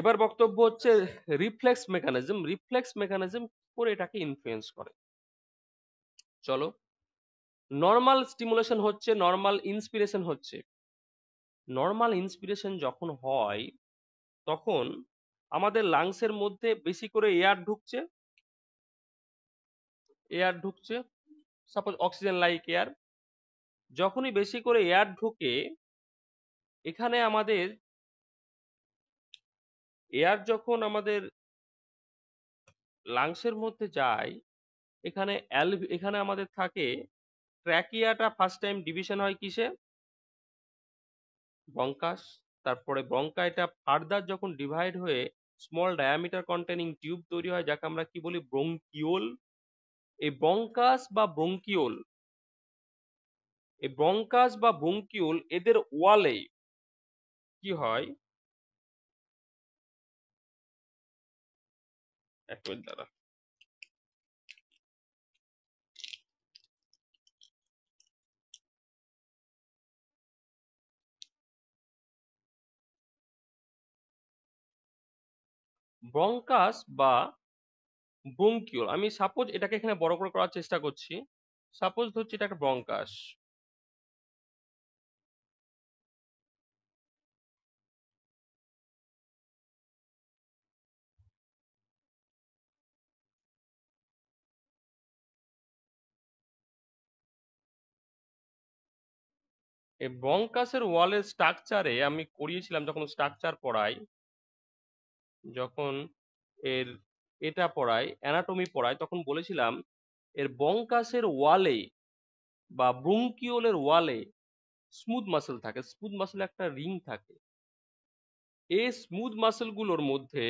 এবার বক্তব্য হচ্ছে রিফ্লেক্স মেকানিজম করে এটাকে ইনফ্লুয়েন্স করে। চলো, নর্মাল স্টিমুলেশন হচ্ছে, নর্মাল ইন্সপিরেশন হচ্ছে। নর্মাল ইন্সপিরেশন যখন হয় তখন আমাদের লাংসের মধ্যে বেশি করে এয়ার ঢুকছে, সাপোজ অক্সিজেন লাইক এয়ার। যখনই বেশি করে এয়ার ঢুকে, এখানে আমাদের এয়ার যখন আমাদের লাংসের মধ্যে যায়, এখানে আমাদের থাকে ট্র্যাকিয়াটা ফার্স্ট টাইম ডিভিশন হয় কিসে? ব্রঙ্কাস। তারপরে ব্রঙ্কাইটা ফার্দার যখন ডিভাইড হয়ে স্মল ডায়ামিটার কন্টেনিং টিউব তৈরি হয়, যাকে আমরা কি বলি? ব্রঙ্কিওল। এই ব্রঙ্কাস বা ব্রঙ্কিওল এদের ওয়ালে কি হয়, এক মিনিট দাঁড়া। ব্রঙ্কাস বা ব্রঙ্কিওল, আমি সাপোজ এটাকে এখানে বড় করে করার চেষ্টা করছি। সাপোজ ধরছি এটা একটা ব্রঙ্কাস। এই ব্রঙ্কাসের ওয়ালের স্ট্রাকচারে আমি করিয়েছিলাম, যখন স্ট্রাকচার পড়াই, যখন এর এটা পড়াই, অ্যানাটমি পড়াই, তখন বলেছিলাম এর ব্রঙ্কাসের ওয়ালে বা ব্রঙ্কিওলের ওয়ালে স্মুথ মাসেল থাকে। স্মুথ মাসেল একটা রিং থাকে। এই স্মুথ মাসেল গুলোর মধ্যে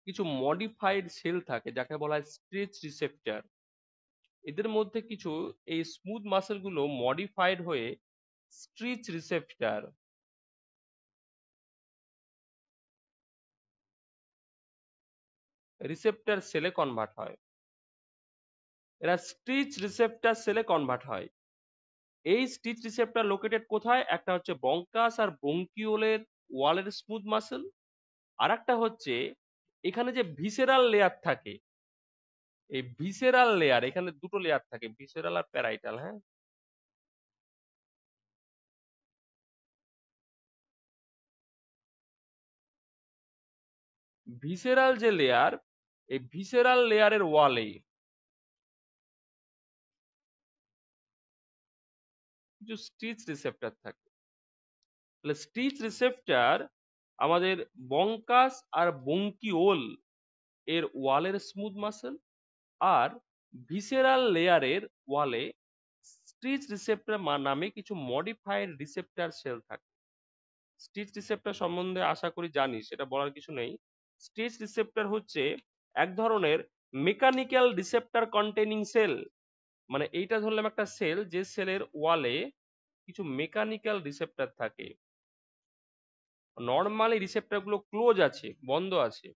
কিছু মডিফাইড সেল থাকে, যাকে বলা হয় স্ট্রেচ রিসেপ্টর। এদের মধ্যে কিছু, এই স্মুথ মাসেল গুলো মডিফাইড হয়ে স্ট্রেচ রিসেপ্টর সেলে কনভার্ট হয়। এরা স্ট্রেচ রিসেপ্টর সেলে কনভার্ট হয়। এই স্ট্রেচ রিসেপ্টর লোকেটেড কোথায়? একটা হচ্ছে ব্রঙ্কাস আর ব্রঙ্কিওলের ওয়ালের স্মুথ মাসেল, আর একটা হচ্ছে এখানে যে ভিসেরাল লেয়ার থাকে, এই ভিসেরাল লেয়ার, এখানে দুটো লেয়ার থাকে, ভিসেরাল আর প্যারাইটাল। হ্যাঁ, ভিসেরাল যে লেয়ার, এই ভিসেরাল লেয়ারের ওয়ালে কিছু স্টিচ রিসেপ্টর থাকে। তাহলে স্টিচ রিসেপ্টর আমাদের ব্রঙ্কাস আর ব্রঙ্কিওল এর ওয়ালের স্মুথ মাসেল, আর ভিসেরাল লেয়ারের ওয়ালে স্টিচ রিসেপ্টর নামে কিছু মডিফাইড রিসেপ্টর সেল থাকে। স্টিচ রিসেপ্টর সম্বন্ধে আশা করি জানিস, সেটা বলার কিছু নেই। স্টিচ রিসেপ্টর হচ্ছে এক ধরনের মেকানিক্যাল রিসেপ্টর কন্টেনিং সেল। মানে এইটা ধরলাম একটা সেল, যে সেলের ওয়ালে কিছু মেকানিক্যাল রিসেপ্টর থাকে। নর্মালি রিসেপ্টর গুলো ক্লোজ আছে, বন্ধ আছে।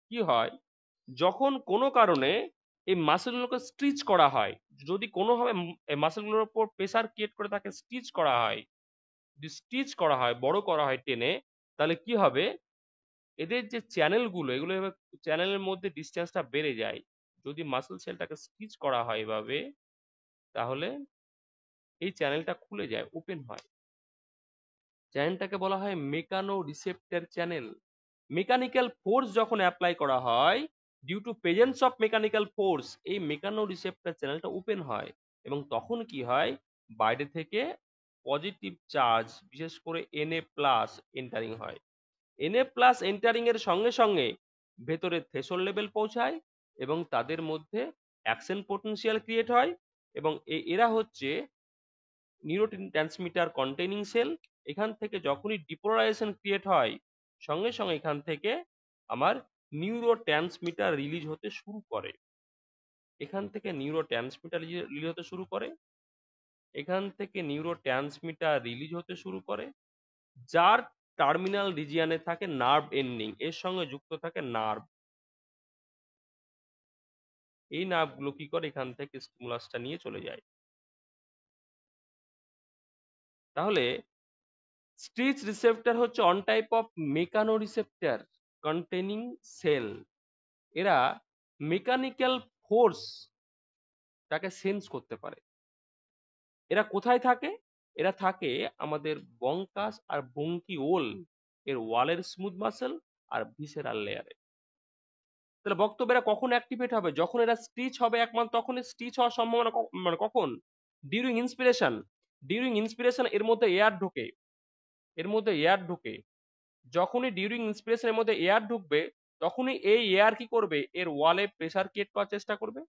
কি হয়, যখন কোনো কারণে এই মাসেলগুলোকে স্ট্রিচ করা হয়, যদি কোনোভাবে এই মাসেলগুলোর উপর প্রেসার ক্রিয়েট করে তাকে স্টিচ করা হয়, যদি স্টিচ করা হয়, বড় করা হয় টেনে, তাহলে কি হবে, এদের যে চ্যানেলগুলো, এগুলো চ্যানেলের মধ্যে ডিসটেন্সটা বেড়ে যায়। যদি মাসেল সেলটাকে স্টিচ করা হয় এভাবে, তাহলে এই চ্যানেলটা খুলে যায়, ওপেন হয়। চ্যানেলটাকে বলা হয় mechano receptor channel. Mechanical force যখন অ্যাপ্লাই করা হয়, due to presence of mechanical force, এই মেকানো রিসেপ্টর চ্যানেলটা ওপেন হয়, এবং তখন কি হয়, বাইরে থেকে পজিটিভ চার্জ, বিশেষ করে Na+ এন্টারিং হয়। Na+ এন্টারিং এর সঙ্গে সঙ্গে ভেতরে থ্রেশহোল্ড লেভেল পৌঁছায়, এবং তাদের মধ্যে অ্যাকশন পোটেনশিয়াল ক্রিয়েট হয়, এবং এরা হচ্ছে নিউরোট্রান্সমিটার কন্টেনিং সেল। এখান থেকে যখনই ডিপোলারাইজেশন ক্রিয়েট হয়, সঙ্গে সঙ্গে এখান থেকে আমার নিউরোট্রান্সমিটার রিলিজ হতে শুরু করে। এখান থেকে নিউরোট্রান্সমিটার রিলিজ হতে শুরু করে এখান থেকে নিউরোট্রান্সমিটার রিলিজ হতে শুরু করে, যার টার্মিনাল রিজিয়নে থাকে নার্ভ এন্ডিং, এর সঙ্গে যুক্ত থাকে নার্ভ। এই নার্ভগুলো কি করে, এখান থেকে স্টিমুলাসটা নিয়ে চলে যায়। তাহলে স্ট্রিচ রিসেপ্টর হচ্ছে one type of mechano receptor containing cell. এরা মেকানিক্যাল ফোর্স তাকে সেন্স করতে পারে। এরা কোথায় থাকে? এরা থাকে আমাদের বঙ্কাস আর বঙ্কিওল এর ওয়ালের স্মুথ মাসেল আর ভিসেরাল লেয়ারে। তাহলে বক্তব্য এরা কখন অ্যাক্টিভেট হবে? যখন এরা স্টিচ হবে একমাত্র তখনই স্টিচ হওয়ার সম্ভাবনা মানে কখন? During inspiration. ডিউরিং ইন্সপিরেশন এর মধ্যে এয়ার ঢোকে, এর মধ্যে এয়ার ঢোকে। যখনই ডিউরিং ইন্সপিরেশন এর মধ্যে এয়ার ঢুকবে তখনই এই এয়ার কি করবে? এর ওয়ালে প্রেসার ক্রিয়েট করার চেষ্টা করবে।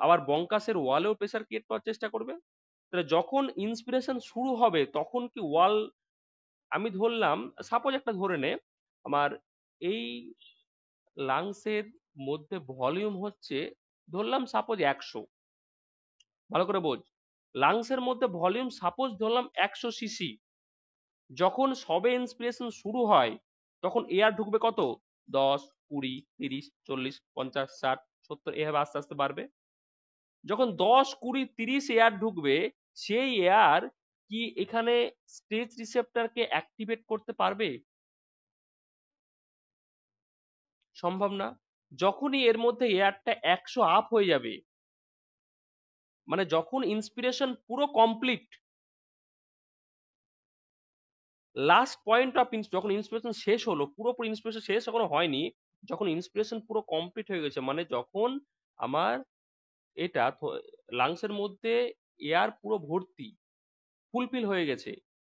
আবার বঙ্কাসের ওয়ালেও প্রেসার ক্রিয়েট করার চেষ্টা করবে। তাহলে যখন ইন্সপিরেশন শুরু হবে তখন কি ওয়াল, আমি ধরলাম সাপোজ একটা ধরে নে আমার এই লাংসের মধ্যে ভলিউম হচ্ছে ধরলাম সাপোজ 100, ভালো করে বোঝ, লাংসের মধ্যে ভলিউম সাপোজ ধরলাম 100 সিসি। যখন সবে ইন্সপিরেশন শুরু হয় তখন এয়ার ঢুকবে কত? 10, 20, 30, 40, 50, 60, 70 এভাবে আস্তে আস্তে বাড়বে। যখন 10, 20, 30 এয়ার ঢুকবে সেই এয়ার কি এখানে স্টেজ রিসেপ্টরকে অ্যাক্টিভেট করতে পারবে? সম্ভব না। যখনই এর মধ্যে এয়ারটা 100 আপ হয়ে যাবে, মানে যখন ইন্সপিরেশন পুরো কমপ্লিট, লাস্ট পয়েন্ট অফ যখন ইন্সপিরেশন শেষ হলো, পুরোপুরি ইন্সপিরেশন শেষ এখনো হয়নি, যখন ইন্সপিরেশন পুরো কমপ্লিট হয়ে গেছে মানে যখন আমার এটা লাংসের মধ্যে এয়ার পুরো ভর্তি ফুলফিল হয়ে গেছে,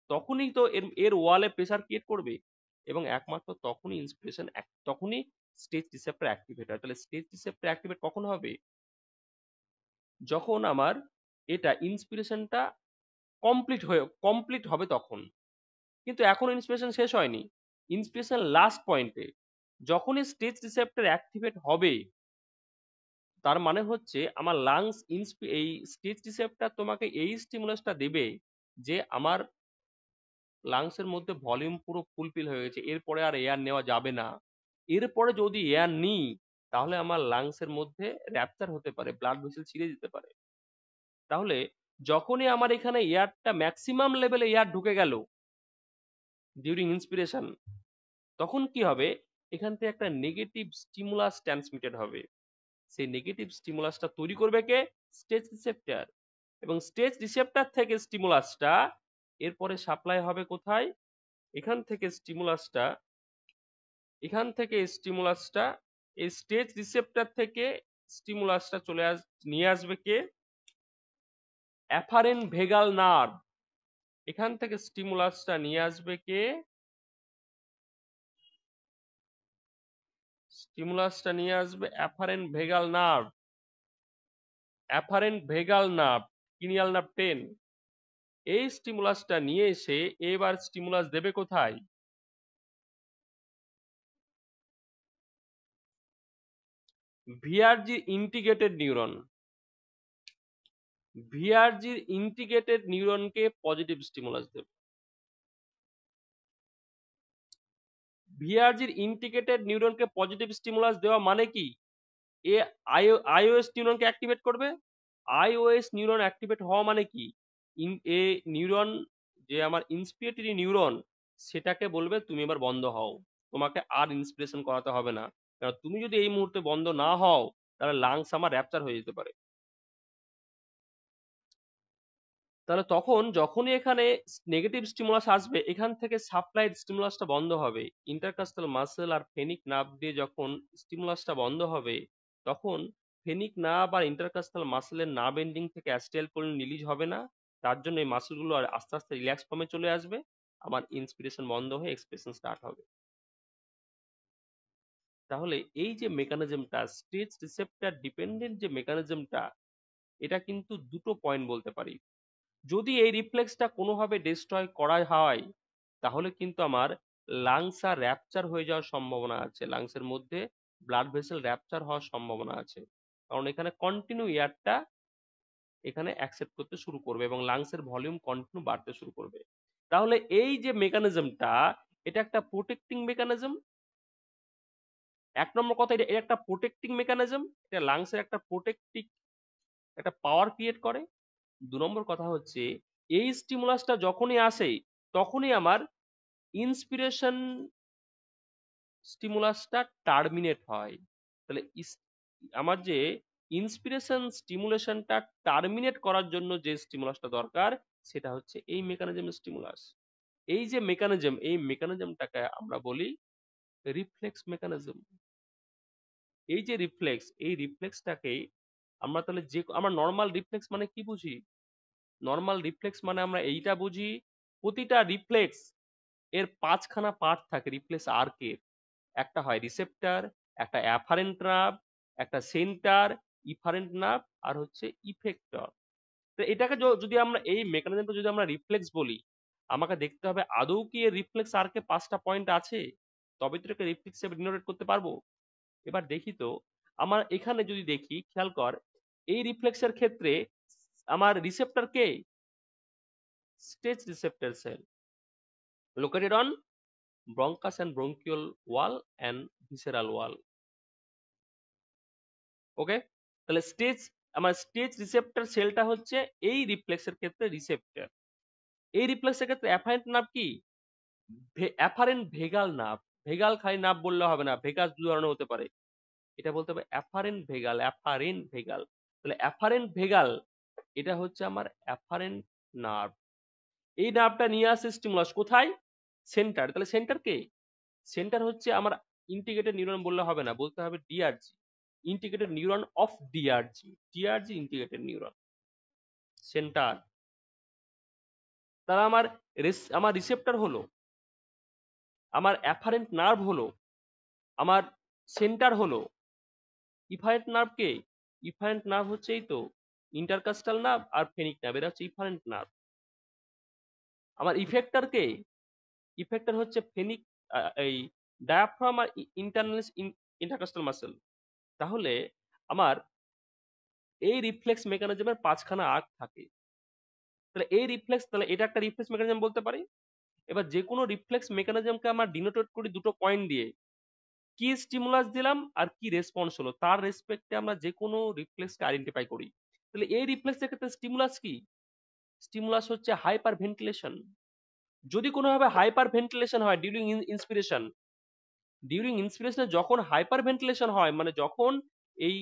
তখনই তো এর এর ওয়ালে প্রেসার ক্রিয়েট করবে এবং একমাত্র তখনই ইন্সপিরেশন, তখনই স্টেজ রিসেপ্টর অ্যাক্টিভেট হয়। তাহলে স্টেজ রিসেপ্টর অ্যাক্টিভেট কখন হবে? যখন আমার এটা ইন্সপিরেশনটা কমপ্লিট হবে তখন। কিন্তু এখনো ইন্সপিরেশন শেষ হয়নি, ইন্সপিরেশন লাস্ট পয়েন্টে। যখনই স্টেজ রিসেপ্টর অ্যাক্টিভেট হবে তার মানে হচ্ছে আমার লাংস এই স্টেজ রিসেপ্টর তোমাকে এই স্টিমুলাসটা দেবে যে আমার লাংসের মধ্যে ভলিউম পুরো ফুলফিল হয়ে গেছে, এরপরে আর এয়ার নেওয়া যাবে না। এরপরে যদি এয়ার নিই তাহলে আমার লাংসের মধ্যে র্যাপচার হতে পারে, ব্লাড ভেসেল ছিঁড়ে যেতে পারে। তাহলে যখনই আমার এখানে এয়ারটা ম্যাক্সিমাম লেভেলে এয়ার ঢুকে গেল ডিউরিং ইন্সপিরেশন, তখন কি হবে? এখান থেকে একটা নেগেটিভ স্টিমুলাস ট্রান্সমিটেড হবে। সেই নেগেটিভ স্টিমুলাসটা তৈরি করবে কে? Stage receptor. এবং স্টেজ রিসেপ্টর থেকে স্টিমুলাসটা এরপরে সাপ্লাই হবে কোথায়? এখান থেকে স্টিমুলাসটা, এখান থেকে স্টিমুলাসটা এই স্টেজ রিসেপ্টর থেকে স্টিমুলাসটা নিয়ে আসবে কে? Afferent vagal nerve. এখান থেকে স্টিমুলাসটা নিয়ে আসবে কে? স্টিমুলাসটা নিয়ে আসবে afferent vagal nerve. Afferent vagal nerve, cranial nerve 10। এই স্টিমুলাসটা নিয়ে এসে এবার স্টিমুলাস দেবে কোথায়? VRG integrated neuron. ভিআরজির ইন্টিগ্রেটেড নিউরনকে পজিটিভ স্টিমুলাস দেবে। ভিআরজির ইন্টিগ্রেটেড নিউরনকে পজিটিভ স্টিমুলাস দেওয়া মানে কি? এ আইওএস নিউরনকে অ্যাক্টিভেট করবে। আইওএস নিউরন অ্যাক্টিভেট হওয়া মানে কি? এ নিউরন, যে আমার ইন্সপিরেটরি নিউরন, সেটাকে বলবে তুমি এবার বন্ধ হও, তোমাকে আর ইন্সপিরেশন করাতে হবে না। কারণ তুমি যদি এই মুহূর্তে বন্ধ না হও তাহলে লাংস আমার র্যাপচার হয়ে যেতে পারে। তাহলে তখন যখনই এখানে নেগেটিভ স্টিমুলাস আসবে এখান থেকে সাপ্লাইড স্টিমুলাসটা বন্ধ হবে। ইন্টারকাস্টাল মাসেল আর ফেনিক নার্ভ দিয়ে যখন স্টিমুলাসটা বন্ধ হবে তখন ফেনিক নার্ভ আর ইন্টারকাস্টাল মাসেলের নার্ভ এন্ডিং থেকে অ্যাসিটাইলকোলিন রিলিজ হবে না। তার জন্য এই মাসেলগুলো আর আস্তে আস্তে রিল্যাক্স ফর্মে চলে আসবে, আমার ইন্সপিরেশন বন্ধ হয়ে এক্সপ্রেশন স্টার্ট হবে। তাহলে এই যে মেকানিজমটা স্টেজ রিসেপ্টর ডিপেন্ডেন্ট, যে মেকানিজমটা, এটা কিন্তু দুটো পয়েন্ট বলতে পারি। যদি এই রিফ্লেক্সটা কোনোভাবে ডিস্ট্রয় করা হয় তাহলে কিন্তু আমার লাংস আর র্যাপচার হয়ে যাওয়ার সম্ভাবনা আছে, লাংসের মধ্যে ব্লাড ভেসেল র্যাপচার হওয়ার সম্ভাবনা আছে। কারণ এখানে কন্টিনিউ এয়ারটা এখানে অ্যাকসেপ্ট করতে শুরু করবে এবং লাংসের ভলিউম কন্টিনিউ বাড়তে শুরু করবে। তাহলে এই যে মেকানিজমটা, এটা একটা প্রোটেক্টিং মেকানিজম। এক নম্বর কথা, এটা একটা প্রোটেক্টিং মেকানিজম, এটা লাংসের একটা প্রোটেক্টিভ একটা পাওয়ার ক্রিয়েট করে। দু নম্বর কথা হচ্ছে এই স্টিমুলাসটা যখনই আসে তখনই আমার ইন্সপিরেশন স্টিমুলাসটা টার্মিনেট হয়। তাহলে আমার যে ইন্সপিরেশন স্টিমুলেশনটা টার্মিনেট করার জন্য যে স্টিমুলাসটা দরকার সেটা হচ্ছে এই মেকানিজম স্টিমুলাস। এই যে মেকানিজম, এই মেকানিজমটাকে আমরা বলি রিফ্লেক্স মেকানিজম। এই যে রিফ্লেক্স, এই রিফ্লেক্সটাকেই আমরা তাহলে যে আমরা নর্মাল রিফ্লেক্স মানে কি বুঝি? নর্মাল রিফ্লেক্স মানে আমরা এইটা বুঝি, প্রতিটা রিফ্লেক্স এর পাঁচখানা পার্ট থাকে রিফ্লেক্স আর্কের। একটা হয় রিসেপ্টর, একটা অ্যাফারেন্ট নার্ভ, একটা সেন্টার, ইফারেন্ট নার্ভ, আর হচ্ছে ইফেক্টর। তো এটাকে যদি আমরা এই মেকানিজমটা যদি আমরা রিফ্লেক্স বলি, আমাকে দেখতে হবে আদৌ কি এর রিফ্লেক্স আর্কে পাঁচটা পয়েন্ট আছে, তবে তো এটাকে রিফ্লেক্স হিসেবে ডিনোটেট করতে পারবো। এবার দেখি তো, আমার এখানে যদি দেখি, খেয়াল কর, এই রিফ্লেক্সের ক্ষেত্রে আমার রিসেপ্টর কে? Stage receptor cell located on bronchus and bronchial wall and visceral wall. Okay, তাহলে আমার স্টেজ রিসেপ্টর সেলটা হচ্ছে এই রিফ্লেক্সের ক্ষেত্রে রিসেপ্টর। এই রিফ্লেক্সের ক্ষেত্রে অ্যাফারেন্ট নার্ভ কি? Afferent vagal nerve. ভেগাল খালি নার্ভ বললে হবে না, ভেগাস দু ধরনের হতে পারে। এটা বলতে হবে অ্যাফারেন্ট ভেগাল, অ্যাফারেন্ট ভেগাল। তাহলে অ্যাফারেন্ট ভেগাল এটা হচ্ছে আমার অ্যাফারেন্ট নার্ভ। এই নার্ভটা নিয়ে আসে স্টিমুলাস কোথায়? সেন্টার। তাহলে সেন্টার কে? সেন্টার হচ্ছে আমার ইন্টিগ্রেটেড নিউরন বললে হবে না, বলতে হবে DRG, integrated neuron of DRG, DRG integrated neuron centre. তারা আমার রিসেপ্টর হলো, আমার অ্যাফারেন্ট নার্ভ হলো, আমার সেন্টার হলো। ইফারেন্ট নার্ভ কে? ইফারেন্ট নার্ভ হচ্ছে এই তো ইন্টারকাস্টাল নার্ভ আর ফেনিক নার্ভ, এরা হচ্ছে ইফারেন্ট নার্ভ। আমার ইফেক্টর কে? ইফেক্টর হচ্ছে ফেনিক, এই ডায়াফ্রাম আর ইন্টারনাল ইন্টারকাস্টাল মাসেল। তাহলে আমার এই রিফ্লেক্স মেকানিজমের পাঁচখানা আর্ক থাকে। তাহলে এই রিফ্লেক্স, তাহলে এটা একটা রিফ্লেক্স মেকানিজম বলতে পারি। এবার যে কোনো রিফ্লেক্স মেকানিজমকে আমরা ডিনোটেট করি দুটো পয়েন্ট দিয়ে, কি স্টিমুলাস দিলাম আর কি রেসপন্স হলো, তার রেসপেক্টে আমরা যে কোনো রিফ্লেক্সকে আইডেন্টিফাই করি। তাহলে এই রিফ্লেক্সের ক্ষেত্রে স্টিমুলাস কি? স্টিমুলাস হচ্ছে হাইপার ভেন্টিলেশন। যদি কোনোভাবে হাইপার ভেন্টিলেশন হয় ডিউরিং ইন্সপিরেশনে যখন হাইপার ভেন্টিলেশন হয়, মানে যখন এই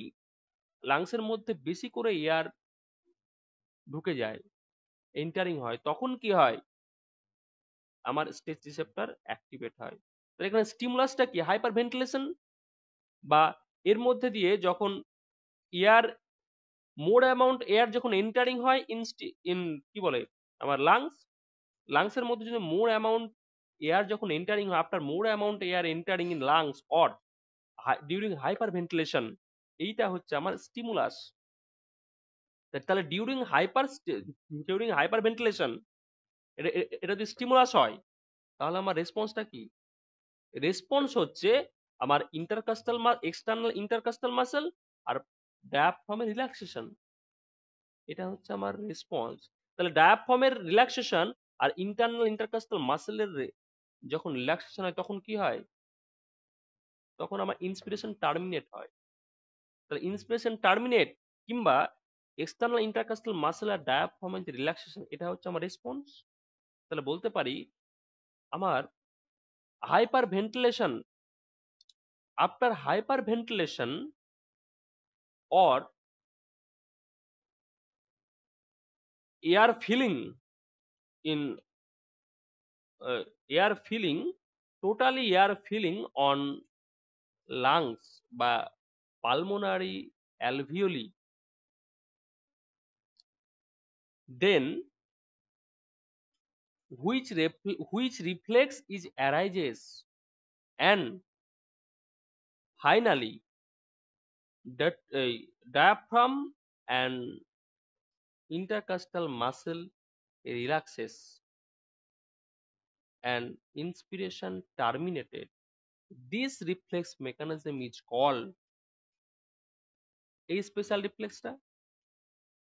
লাংসের মধ্যে বেশি করে এয়ার ঢুকে যায়, এন্টারিং হয়, তখন কি হয়? আমার স্টেজ রিসেপ্টর অ্যাক্টিভেট হয়। তো এখানে স্টিমুলাসটা কি? হাইপার ভেন্টিলেশন, বা এর মধ্যে দিয়ে যখন এয়ার, মোর অ্যামাউন্ট এয়ার যখন এন্টারিং হয় ইন কি বলে আমার লাংসের মধ্যে যদি মোর অ্যামাউন্ট এয়ার যখন এন্টারিং হয়, after more amount air entering in lungs or during hyper ventilation, এইটা হচ্ছে আমার স্টিমুলাস। তাহলে ডিউরিং হাইপার ভেন্টিলেশন এটা যদি স্টিমুলাস হয়, তাহলে আমার রেসপন্সটা কি? রেসপন্স হচ্ছে আমার এক্সটার্নাল ইন্টারকাস্টাল মাসেল আর ডায়াফ্রামের রিল্যাক্সেশন। এটা হচ্ছে আমার রেসপন্স। তাহলে ডায়াফ্রামের রিল্যাক্সেশন আর ইন্টারনাল ইন্টারকাস্টাল মাসেলের যখন রিল্যাক্সেশন হয়, তখন কি হয়? তখন আমার ইন্সপিরেশন টার্মিনেট হয়। তাহলে ইন্সপিরেশন টার্মিনেট কিংবা এক্সটার্নাল ইন্টারকাস্টাল মাসেল আর ডায়াফ্রামের যে রিল্যাক্সেশন, এটা হচ্ছে আমার রেসপন্স। তাহলে বলতে পারি আমার hyper ventilation, after hyper ventilation or air filling in air filling, totally air filling on lungs বা pulmonary alveoli, then which reflex is arises, and finally that diaphragm and intercostal muscle relaxes and inspiration terminated. This reflex mechanism is called, এই special রিফ্লেক্সটা,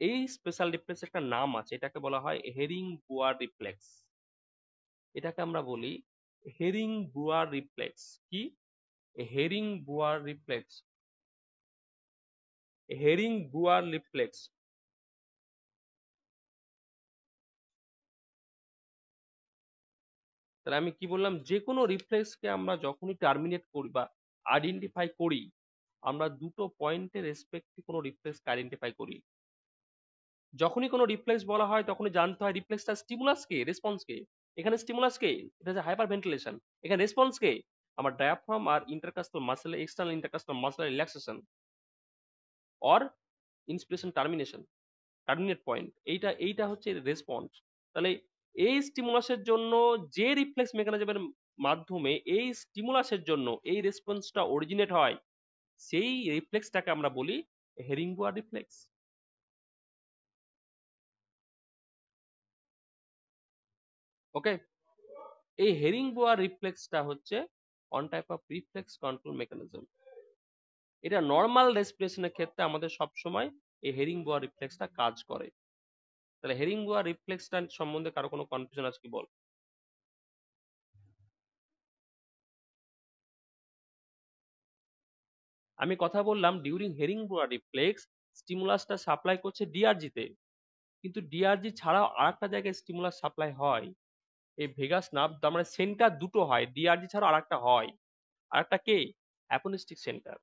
এই special reflex একটা নাম আছে, এটাকে বলা হয় herring Breuer reflex. এটাকে আমরা বলি হেরিং বুয়ার রিফ্লেক্স। কি? Hering Breuer reflex, Hering Breuer reflex. তাহলে আমি কি বললাম, যে কোনো রিফ্লেক্সকে আমরা যখনই টার্মিনেট করি বা আইডেন্টিফাই করি, আমরা দুটো পয়েন্টের রেসপেক্টে কোনো রিফ্লেক্সকে আইডেন্টিফাই করি। যখনই কোনো রিফ্লেক্স বলা হয় তখনই জানতে হয় রিফ্লেক্সটা স্টিমুলাস কে, রেসপন্স কে। এখানে স্টিমুলাস কে, এটা হচ্ছে হাইপার ভেন্টিলেশন। এখানে রেসপন্স কে, আমার ডায়াফ্রাম আর intercostal muscle, external intercostal muscle relaxation or inspiration termination, terminate point. এইটা এইটা হচ্ছে রেসপন্স। তাহলে এই স্টিমুলাসের জন্য যে রিফ্লেক্স মেকানিজমের মাধ্যমে এই স্টিমুলাসের জন্য এই রেসপন্সটা অরিজিনেট হয়, সেই রিফ্লেক্সটাকে আমরা বলি হেরিংবোয়া রিফ্লেক্স। ওকে, এই হেরিংবোয়া রিফ্লেক্সটা হচ্ছে one type of reflex control mechanism. এটা নর্মাল রেসপিরেশনের ক্ষেত্রে আমাদের সব সময় এই হেরিংবোয়া রিফ্লেক্সটা কাজ করে। তাহলে হেরিংবোয়া রিফ্লেক্সটা সম্বন্ধে কারো কোনো কনফিউশন আছে কি বল? আমি কথা বললাম ডিউরিং হেরিংবোয়া রিফ্লেক্স স্টিমুলাসটা সাপ্লাই করছে ডিআরজি তে, কিন্তু ডিআরজি ছাড়াও আরেকটা জায়গায় স্টিমুলাস সাপ্লাই হয়, এই ভেগাস নার্ভ। তার মানে সেন্টার দুটো হয়, ডিআরজি ছাড়াও আরেকটা হয়। আরেকটা কে? অ্যাপোনেস্টিক সেন্টার।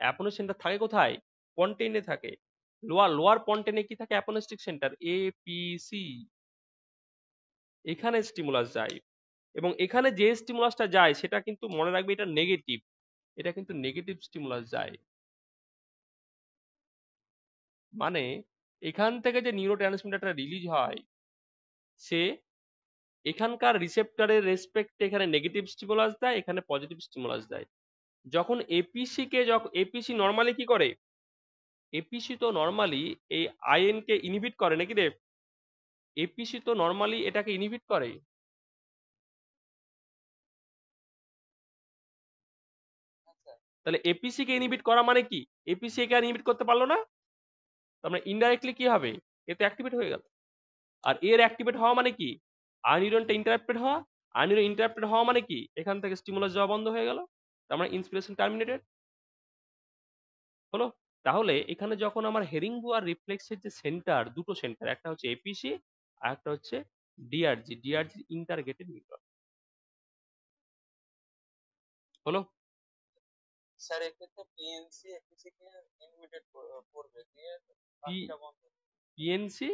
অ্যাপোনেস্টিক সেন্টার থাকে কোথায়? পন্টেনে থাকে। লোয়ার লোয়ার পন্টেনে কি থাকে? অ্যাপোনেস্টিক সেন্টার, এপিসি। এখানে স্টিমুলাস যায়, এবং এখানে যে স্টিমুলাসটা যায় সেটা কিন্তু মনে রাখবে এটা নেগেটিভ। এটা কিন্তু নেগেটিভ স্টিমুলাস যায়। মানে এখান থেকে যে নিউরো ট্রান্সমিটারটা রিলিজ হয়, সে এখানকার রিসেপ্টরের রেসপেক্টে এখানে নেগেটিভ স্টিমুলাস দেয়, এখানে পজিটিভ স্টিমুলাস দেয়। যখন এপিসি কে, যখন এপিসি নর্মালি কি করে, এপিসি তো নর্মালি এই আইএন কে ইনহিবিট করে নাকি রে? এপিসি তো নর্মালি এটাকে ইনহিবিট করে। তাহলে এপিসি কে ইনহিবিট করা মানে কি? এপিসি কে আর ইনহিবিট করতে পারলো না, তার মানে ইনডাইরেক্টলি কি হবে, এ তো অ্যাক্টিভেট হয়ে গেল। আর এর অ্যাক্টিভেট হওয়া মানে কি? আয়নিউরনটা ইন্টারাপ্টেড হওয়া। আয়নিউরন ইন্টারাপ্টেড হওয়া মানে কি? এখান থেকে স্টিমুলাস যাওয়া বন্ধ হয়ে গেল, তার মানে ইন্সপিরেশন টার্মিনেটেড হলো। তাহলে এখানে যখন আমার হেরিংবোয়া রিফ্লেক্সের যে সেন্টার, দুটো সেন্টার, একটা হচ্ছে এপিসি আর একটা হচ্ছে ডিআরজি, ডিআরজি ইন্টারগেটেড নিউরন হলো। স্যার এক্ষেত্রে পিএনসি এপিসি কে ইনহিবিটেড করবে দিয়ে বাকিটা বন্ধ। পিএনসি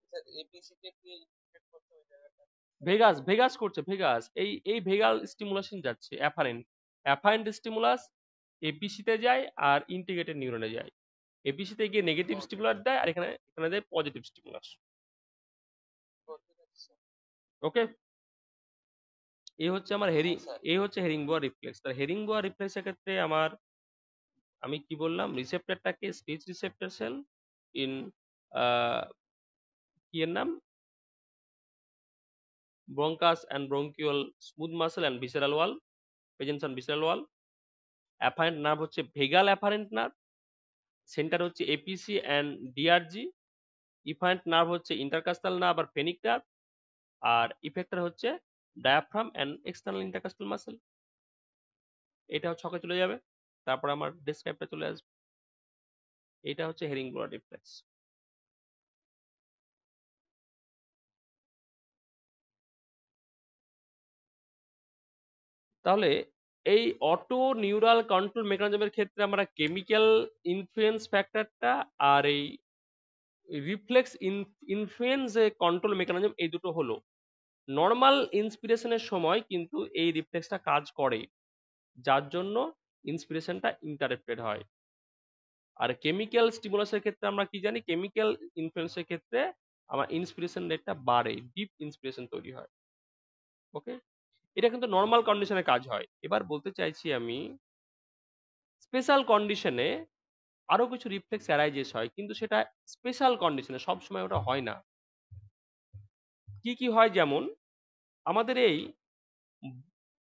স্যার এপিসি কে কি ইনহিবিটেড করতে ওই জায়গাটা? ভেগাস, ভেগাস করছে, ভেগাস এই এই ভেগাল স্টিমুলেশন যাচ্ছে, অ্যাফারেন্ট, অ্যাফারেন্ট স্টিমুলাস এপিসি তে যায় আর ইন্টিগ্রেটেড নিউরনে যায়। এপিসি তে গিয়ে নেগেটিভ স্টিমুলাস দেয় আর এখানে এখানে দেয় পজিটিভ স্টিমুলাস। ওকে, এই হচ্ছে আমার হেরিং, এই হচ্ছে হেরিংবোয়া রিফ্লেক্স। তার হেরিংবোয়া রিফ্লেক্সের ক্ষেত্রে আমার, আমি কি বললাম, রিসেপ্টরটাকে স্পিচ রিসেপ্টর সেল ইন কি এর নাম, bronchus and bronchiole smooth muscle and visceral wall, presence on visceral wall. Afferent nerve হচ্ছে ভেগাল অ্যাফারেন্ট নার্ভ, সেন্টার হচ্ছে APC and DRG. Efferent nerve হচ্ছে ইন্টারকাস্টাল নার্ভ আর ফেনিক নার্ভ, আর ইফেক্টর হচ্ছে diaphragm and external intercostal muscle. এটা ছকে চলে যাবে, তারপর আমার ডেসক্রাইবটা চলে আসবে। এটা হচ্ছে হেরিংবোয়া রিফ্লেক্স। তাহলে এই অটো নিউরাল কন্ট্রোল মেকানিজমের ক্ষেত্রে আমরা কেমিক্যাল ইনফ্লুয়েন্স ফ্যাক্টরটা আর এই রিফ্লেক্স ইনফ্লুয়েন্স যে কন্ট্রোল মেকানিজম, এই দুটো হলো। নর্মাল ইন্সপিরেশনের সময় কিন্তু এই রিফ্লেক্সটা কাজ করে, যার জন্য ইন্সপিরেশনটা ইন্টারাপ্টেড হয়। আর কেমিক্যাল স্টিমুলাসের ক্ষেত্রে আমরা কি জানি, কেমিক্যাল ইনফ্লুয়েন্সের ক্ষেত্রে আমার ইন্সপিরেশন রেটটা বাড়ে, ডিপ ইন্সপিরেশন তৈরি হয়। ওকে, এটা কিন্তু নর্মাল কন্ডিশনে কাজ হয়। এবার বলতে চাইছি আমি, স্পেশাল কন্ডিশনে আরো কিছু রিফ্লেক্স অ্যারাইজেস হয়, কিন্তু সেটা স্পেশাল কন্ডিশনে, সবসময় ওটা হয় না। কি কি হয়, যেমন আমাদের এই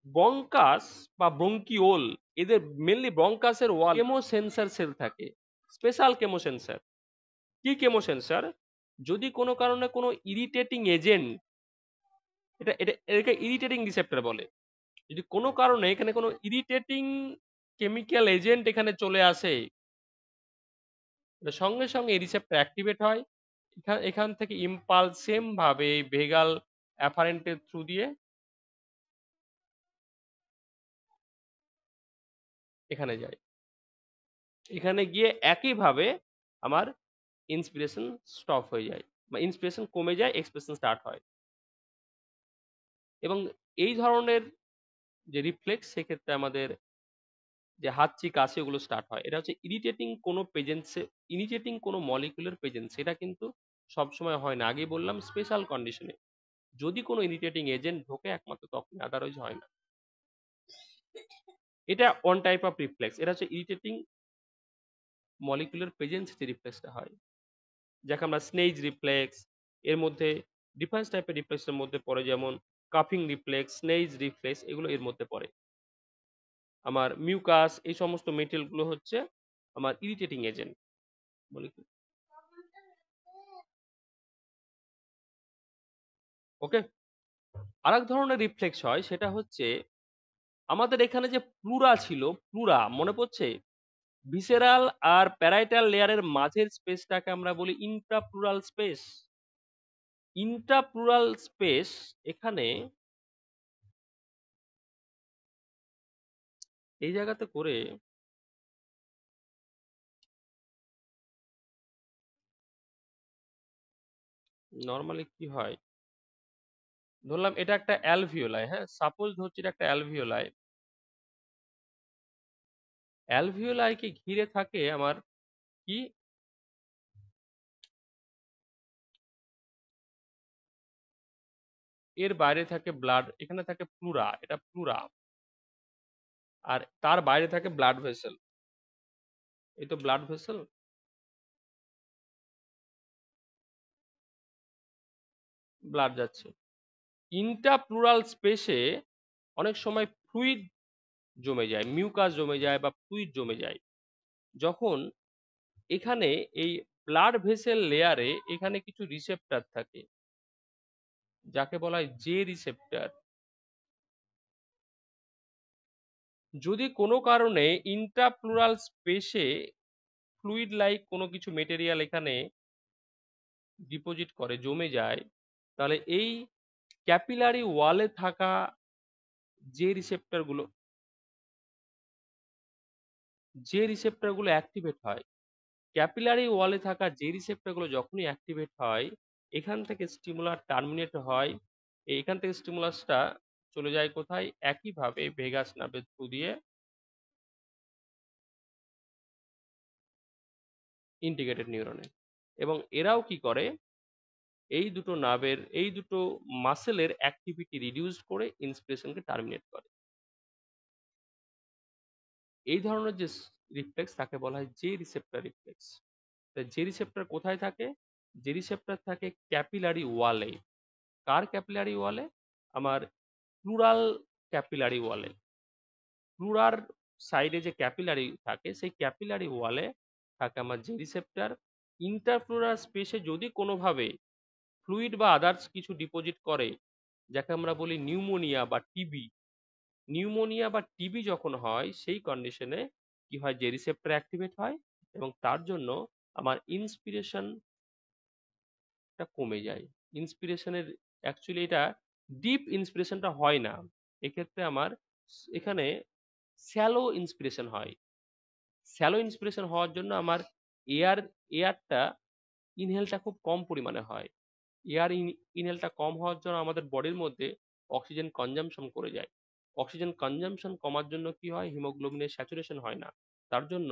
ব্রঙ্কাস বা ব্রঙ্কিওল, এদের মেনলি ব্রঙ্কাসের ওয়াল কেমো সেন্সার সেল থাকে, স্পেশাল কেমো সেন্সার। কি কেমো সেন্সার? যদি কোনো কারণে কোনো ইরিটেটিং এজেন্ট, এটা এটা এটাকে ইরিটেটিং রিসেপ্টর বলে, যদি কোনো কারণে এখানে কোনো ইরিটেটিং কেমিক্যাল এজেন্ট এখানে চলে আসে, সঙ্গে সঙ্গে এই রিসেপ্টর অ্যাক্টিভেট হয়। এখান থেকে ইম্পালস সেম ভাবে ভেগাল অ্যাফারেন্টের থ্রু দিয়ে এখানে যায়, এখানে গিয়ে একইভাবে আমার ইন্সপিরেশন স্টপ হয়ে যায় বা ইন্সপিরেশন কমে যায়, এক্সপ্রেশন স্টার্ট হয়। এবং এই ধরনের যে রিফ্লেক্স, সেক্ষেত্রে আমাদের যে হাঁচি কাশি ওগুলো স্টার্ট হয়। এটা হচ্ছে ইরিটেটিং কোনো প্রেজেন্সে, ইরিটেটিং কোনো মলিকুলার প্রেজেন্স, সেটা কিন্তু সবসময় হয় না। আগেই বললাম স্পেশাল কন্ডিশনে যদি কোনো ইরিটেটিং এজেন্ট ঢোকে একমাত্র তখনই, আদারওয়াইজ হয় না। এটা ওয়ান টাইপ অফ রিফ্লেক্স, এটা হচ্ছে ইরিটেটিং মলিকুলার প্রেজেন্স যে রিফ্লেক্সটা হয়, যাকে আমরা স্নেইজ রিফ্লেক্স, এর মধ্যে ডিফারেন্স টাইপের রিফ্লেক্সের মধ্যে পড়ে, যেমন কাফিং রিফ্লেক্স, স্নেইজ রিফ্লেক্স, এগুলো এর মধ্যে পড়ে। আমার মিউকাস, এই সমস্ত মেটেরিয়াল গুলো হচ্ছে আমার ইরিটেটিং এজেন্ট মলিকুল। ওকে, আরেক ধরনের রিফ্লেক্স হয়, সেটা হচ্ছে আমাদের এখানে যে প্লুরা ছিল, প্লুরা মনে পড়ছে? ভিসেরাল আর প্যারাইটাল লেয়ারের মাঝের স্পেসটাকে আমরা বলি ইন্ট্রাপ্লুরাল স্পেস। ইন্ট্রাপ্লুরাল স্পেস, এখানে এই জায়গাতে করে নর্মালি কি হয়, ধরলাম এটা একটা অ্যালভিওলাই, হ্যাঁ সাপোজ ধরছি এটা একটা অ্যালভিওলাই, অ্যালভিওলাইকে ঘিরে থাকে আমার কি, এর বাইরে থাকে ব্লাড, এখানে থাকে প্লুরা, এটা প্লুরা, আর তার বাইরে থাকে ব্লাড ভেসেল, এই তো ব্লাড ভেসেল, ব্লাড যাচ্ছে। ইন্ট্রাপ্লুরাল স্পেসে অনেক সময় ফ্লুইড জমে যায়, মিউকাস জমে যায় বা ফ্লুইড জমে যায়। যখন এখানে এই ব্লাড ভেসেল লেয়ারে এখানে কিছু রিসেপ্টর থাকে, যাকে বলা হয় জে রিসেপ্টর। যদি কোনো কারণে ইন্ট্রাপ্লুরাল স্পেসে ফ্লুইড লাইক কোনো কিছু মেটেরিয়াল এখানে ডিপোজিট করে, জমে যায়, তাহলে এই ক্যাপিলারি ওয়ালে থাকা যে রিসেপ্টর গুলো, যে রিসেপ্টর গুলো অ্যাক্টিভেট হয়, ক্যাপিলারি ওয়ালে থাকা যে রিসেপ্টর গুলো যখনই অ্যাক্টিভেট হয়, এখান থেকে স্টিমুলার টার্মিনেট হয়, এখান থেকে স্টিমুলাসটা চলে যায় কোথায়, একইভাবে ভেগাস নার্ভের থ্রু দিয়ে ইন্টিগ্রেটেড নিউরনে। এবং এরাও কি করে, এই দুটো নার্ভের, এই দুটো মাসেলের অ্যাক্টিভিটি রিডিউস করে ইন্সপিরেশনকে টার্মিনেট করে। এই ধরনের যে রিফ্লেক্স তাকে বলা হয় জে রিসেপ্টর রিফ্লেক্স। যে রিসেপ্টর কোথায় থাকে, যে রিসেপ্টর থাকে ক্যাপিলারি ওয়ালে। কার ক্যাপিলারি ওয়ালে? আমার প্লুরাল ক্যাপিলারি ওয়ালে। প্লুরার সাইডে যে ক্যাপিলারি থাকে, সেই ক্যাপিলারি ওয়ালে থাকে আমার যে রিসেপ্টর। ইন্টারপ্লুরাল স্পেসে যদি কোনোভাবে ফ্লুইড বা আদার্স কিছু ডিপোজিট করে, যাকে আমরা বলি নিউমোনিয়া বা টিবি, নিউমোনিয়া বা টিবি যখন হয়, সেই কন্ডিশনে কি হয়, যে রিসেপ্টর অ্যাক্টিভেট হয় এবং তার জন্য আমার ইন্সপিরেশনটা কমে যায়। ইন্সপিরেশনের অ্যাকচুয়ালি এটা ডিপ ইন্সপিরেশনটা হয় না, এক্ষেত্রে আমার এখানে শ্যালো ইন্সপিরেশন হয়। শ্যালো ইন্সপিরেশন হওয়ার জন্য আমার এয়ার, এয়ারটা ইনহেলটা খুব কম পরিমাণে হয়। এয়ার ইনহেলটা কম হওয়ার জন্য আমাদের বডির মধ্যে অক্সিজেন কনজাম্পশন করে যায়। অক্সিজেন কনজাম্পশন কমার জন্য কি হয়, হিমোগ্লোবিনের স্যাচুরেশন হয় না। তার জন্য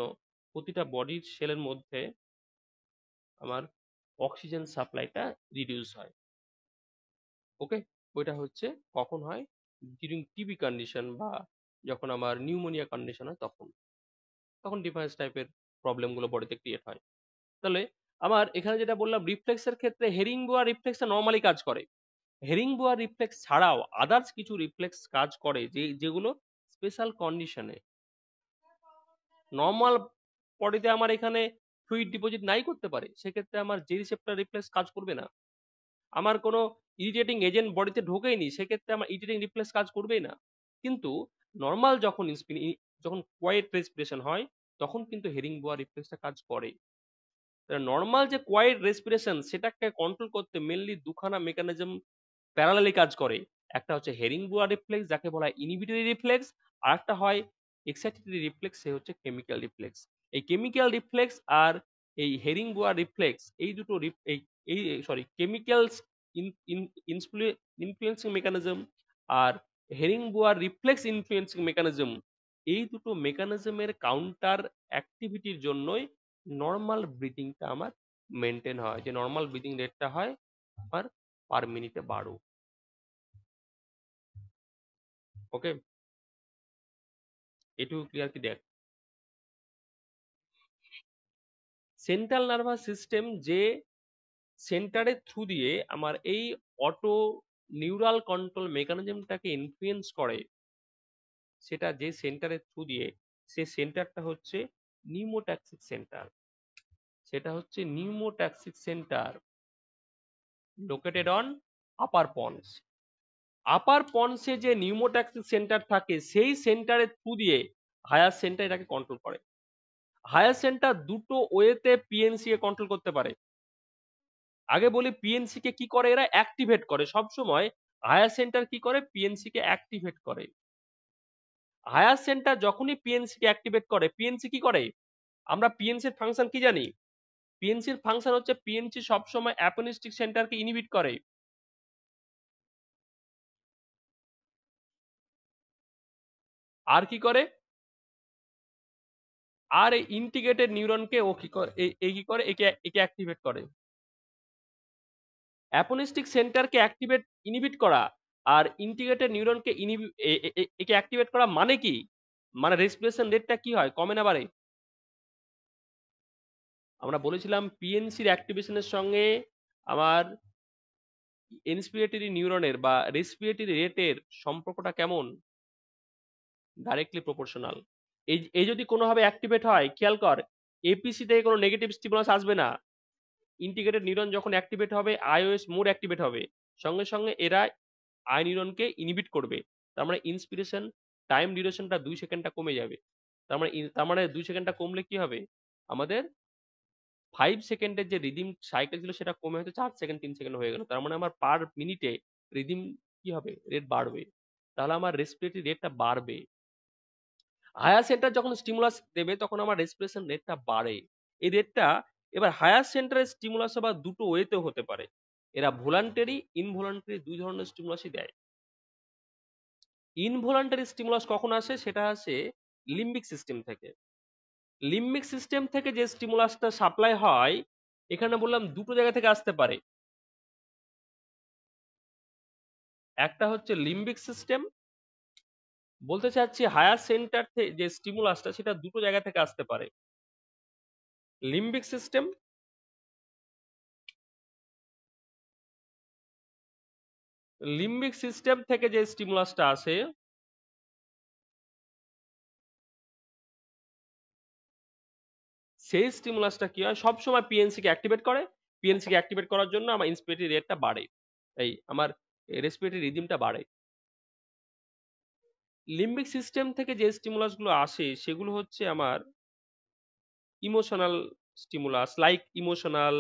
প্রতিটা বডির সেলের মধ্যে আমার অক্সিজেন সাপ্লাইটা রিডিউস হয়। ওকে, ওইটা হচ্ছে কখন হয়, ডিউরিং টিবি কন্ডিশন বা যখন আমার নিউমোনিয়া কন্ডিশন হয়, তখন তখন ডিফারেন্স টাইপের প্রবলেমগুলো বডিতে ক্রিয়েট হয়। তাহলে আমার এখানে যেটা বললাম, রিফ্লেক্সের ক্ষেত্রে হেরিং বোয়া রিফ্লেক্সটা নর্মালি কাজ করে। হেরিং বোয়া রিফ্লেক্স ছাড়াও আদার্স কিছু রিফ্লেক্স কাজ করে, যেগুলো স্পেশাল কন্ডিশনে। নর্মাল বডিতে আমার এখানে ফ্লুইড ডিপোজিট নাই করতে পারে, সেক্ষেত্রে আমার যে রিসেপ্টর রিফ্লেক্স কাজ করবে না। আমার কোনো ইরিটেটিং এজেন্ট বডিতে ঢোকেইনি, সেক্ষেত্রে আমার ইরিটেটিং রিফ্লেক্স কাজ করবেই না। কিন্তু নর্মাল যখন যখন কোয়াইট রেসপিরেশন হয়, তখন কিন্তু হেরিং বোয়া রিফ্লেক্সটা কাজ করে। নর্মাল যে কোয়াইট রেসপিরেশন, সেটাকে কন্ট্রোল করতে মেনলি দুখানা মেকানিজম প্যারালালি কাজ করে। একটা হচ্ছে হেরিংবোয়া রিফ্লেক্স যাকে বলা হয় ইনহিবিটরি রিফ্লেক্স, আর একটা হয় এক্সাইটেটরি রিফ্লেক্স, সে হচ্ছে কেমিক্যাল রিফ্লেক্স। এই কেমিক্যাল রিফ্লেক্স আর এই হেরিংবোয়া রিফ্লেক্স এই দুটো এই সরি কেমিক্যাল ইনফ্লুয়েন্সিং মেকানিজম আর হেরিংবোয়া রিফ্লেক্স ইনফ্লুয়েন্সিং মেকানিজম, এই দুটো মেকানিজমের কাউন্টার অ্যাক্টিভিটির জন্যই নর্মাল ব্রিদিংটা আমার মেনটেন হয়, যে নর্মাল ব্রিদিং রেটটা হয় আমার পার মিনিটে 12। ওকে, এটুকু ক্লিয়ার কি? দেখ, সেন্ট্রাল নার্ভাস সিস্টেম যে সেন্টারের থ্রু দিয়ে আমার এই অটো নিউরাল কন্ট্রোল মেকানিজমটাকে ইনফ্লুয়েন্স করে, সেটা যে সেন্টারের থ্রু দিয়ে, সে সেন্টারটা হচ্ছে নিউমোট্যাক্সিক সেন্টার। সেটা হচ্ছে pneumotaxic centre located on upper pons. Upper পন্সে যে নিউমোট্যাক্সিক সেন্টার থাকে সেই সেন্টারের থ্রু দিয়ে হায়ার সেন্টার এটাকে কন্ট্রোল করে। হায়ার সেন্টার দুটো ওয়েতে পিএনসি কে কন্ট্রোল করতে পারে। আগে বলি পিএনসি কে কি করে, এরা অ্যাক্টিভেট করে। সব সময় হায়ার সেন্টার কি করে, পিএনসি কে অ্যাক্টিভেট করে। হায়ার সেন্টার যখনই পিএনসি কে অ্যাক্টিভেট করে, পিএনসি কি করে, আমরা পিএনসি এর ফাংশন কি জানি? পিএনসি এর ফাংশন হচ্ছে পিএনসি সব সময় অ্যাপনিস্টিক সেন্টারকে ইনহিবিট করে। আর কি করে, আর এই ইন্টিগ্রেটেড নিউরনকে ও কি করে, এই কি করে, একে একে অ্যাক্টিভেট করে। অ্যাপনিস্টিক সেন্টারকে অ্যাক্টিভেট ইনহিবিট করা আর ইন্টিগ্রেটেড নিউরনকে একে অ্যাক্টিভেট করা মানে কি? মানে রেসপিরেশন রেটটা কি হয়, কমে না বাড়ে? আমরা বলেছিলাম পিএনসির অ্যাক্টিভেশনের সঙ্গে আমার ইন্সপিরেটরি নিউরনের বা রেসপিরেটরি রেটের সম্পর্কটা কেমন? Directly proportional. এই যদি কোনোভাবে অ্যাক্টিভেট হয়, খেয়াল কর, এপিসি থেকে কোনো নেগেটিভ স্টিমুলাস আসবে না। ইন্টিগ্রেটেড নিউরন যখন অ্যাক্টিভেট হবে, আইওএস মোড অ্যাক্টিভেট হবে, সঙ্গে সঙ্গে এরা আই নিউরনকে ইনহিবিট করবে। তার মানে ইন্সপিরেশন টাইম ডিউরেশনটা 2 সেকেন্ডটা কমে যাবে। তার মানে 2 সেকেন্ডটা কমলে কি হবে, আমাদের 5 সেকেন্ডের যে রিদিম সাইকেল ছিল সেটা কমে হয়তো 4 সেকেন্ড 3 সেকেন্ড হয়ে গেল। তার মানে আমার পার মিনিটে রিদিম কি হবে, রেট বাড়বে। তাহলে আমার রেসপিরেটরি রেটটা বাড়বে। হায়ার সেন্টার যখন স্টিমুলাস দেবে তখন আমার রেসপিরেশন রেটটা বাড়ে। এই রেটটা এবার হায়ার সেন্টারের স্টিমুলাস আবার দুটো ওয়েতেও হতে পারে। এরা ভলান্টারি ইনভলান্টারি দুই ধরনের স্টিমুলাসই দেয়। ইনভলান্টারি স্টিমুলাস কখন আসে, সেটা আসে লিম্বিক সিস্টেম থেকে। লিম্বিক সিস্টেম থেকে যে স্টিমুলাসটা সাপ্লাই হয়, এখানে বললাম দুটো জায়গা থেকে আসতে পারে। একটা হচ্ছে লিম্বিক সিস্টেম, বলতে চাচ্ছি হায়ার সেন্টার থেকে যে স্টিমুলাসটা সেটা দুটো জায়গা থেকে আসতে পারে। লিম্বিক সিস্টেম, লিম্বিক সিস্টেম থেকে যে স্টিমুলাসটা আসে সেই স্টিমুলাসটা কি হয়, সবসময় পিএনসি কে অ্যাক্টিভেট করে। পিএনসি কে অ্যাক্টিভেট করার জন্য আমার ইন্সপিরেটরি রেটটা বাড়ে, এই আমার রেসপিরেটরি রিদিমটা বাড়ে। লিম্বিক সিস্টেম থেকে যে স্টিমুলাস গুলো আসে সেগুলো হচ্ছে আমার ইমোশনাল স্টিমুলাস, লাইক ইমোশনাল,